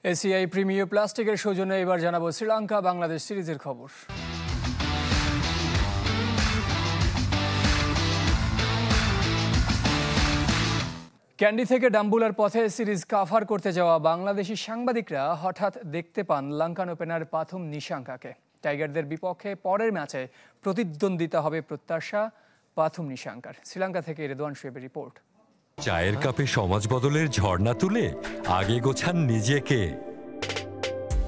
ACI premier প্লাস্টিকের সৌজন্যে এবার জানাবো শ্রীলঙ্কা বাংলাদেশ সিরিজের খবর। ক্যান্ডি থেকে ডাম্বুলার পথে সিরিজ কাভার করতে যাওয়া বাংলাদেশি সাংবাদিকরা হঠাৎ দেখতে পান লঙ্কান ওপেনার পাথুম নিশাঙ্কাকে। টাইগারদের বিপক্ষে পরের ম্যাচে প্রতিদ্বন্দ্বিতা হবে প্রত্যাশা পাথুম নিশাঙ্কার। শ্রীলঙ্কা থেকে রেদওয়ান শোয়েবের রিপোর্ট। চায়ের কাপে সমাজ বদলের ঝর্ণা তুলে আগে গোছান নিজেকে।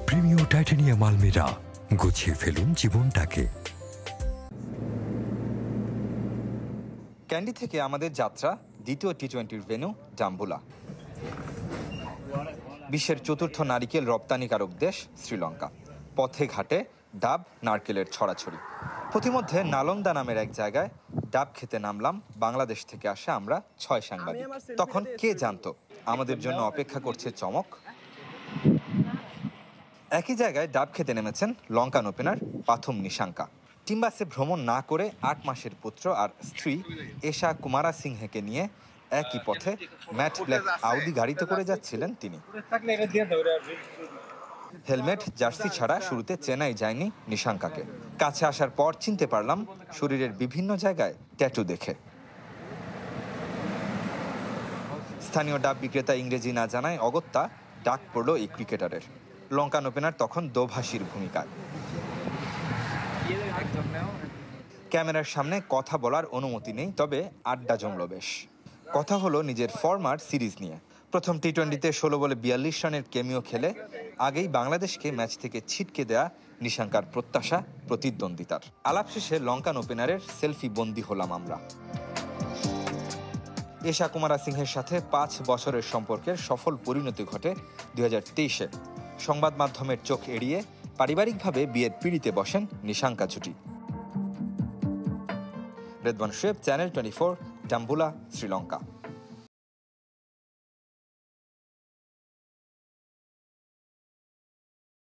প্রিমিয়ার টাইটানিয়াম আলমিরা, গুছিয়ে ফেলুন জীবনটাকে। ক্যান্ডি থেকে আমাদের যাত্রা দ্বিতীয় টি-20 ভেন্যু ডাম্বুলা। বিশ্বের চতুর্থ নারিকেল রপ্তানিকারক দেশ শ্রীলঙ্কা। পথে ঘাটে ডাব নারকেলের ছড়াছড়ি। প্রতিমধ্যে নালন্দা নামের এক জায়গায় ডাব খেতে নামলাম বাংলাদেশ থেকে আসা আমরা 6 সাংবাদিক। তখন কে জানতো আমাদের জন্য অপেক্ষা করছে চমক। একই জায়গায় ডাব খেতে নেমেছেন লঙ্কান ওপেনার পাথুম নিশাঙ্কা। টিমবাসে ভ্রমণ না করে 8 মাসের পুত্র আর স্ত্রী এশা কুমারাসিংহেকে নিয়ে একই পথে ম্যাট ব্ল্যাক আউডি গাড়িতে করে যাচ্ছিলেন তিনি। হেলমেট জার্সি ছাড়া শুরুতে চেনাই যায়নি নিশাঙ্কাকে। কাছে আসার পর চিনতে পারলাম শরীরের বিভিন্ন জায়গায় ট্যাটু দেখে। স্থানীয় ডাব বিক্রেতা ইংরেজি না জানায় অগত্যা ডাক পড়ল এই ক্রিকেটারের। লঙ্কান ওপেনার তখন দোভাষীর ভূমিকায়। ক্যামেরার সামনে কথা বলার অনুমতি নেই, তবে আড্ডা জমল বেশ। কথা হলো নিজের ফর্মার সিরিজ নিয়ে। প্রথম টি-20তে 16 বলে 42 রানের কেমিও খেলে আগেই বাংলাদেশকে ম্যাচ থেকে ছিটকে দেয়া নিশাঙ্কার প্রত্যাশা প্রতিদ্বন্দ্বিতার। আলাপ শেষে লঙ্কান ওপেনারের সেলফি বন্দী হলাম আমরা। এশা কুমারাসিংহের সাথে 5 বছরের সম্পর্কের সফল পরিণতি ঘটে 2023-এ। সংবাদ মাধ্যমের চোখ এড়িয়ে পারিবারিকভাবে বিয়ের পিঁড়িতে বসেন নিশাঙ্কা জুটি। রেদওয়ান শোয়েব, চ্যানেল 24, ডাম্বুলা, শ্রীলঙ্কা।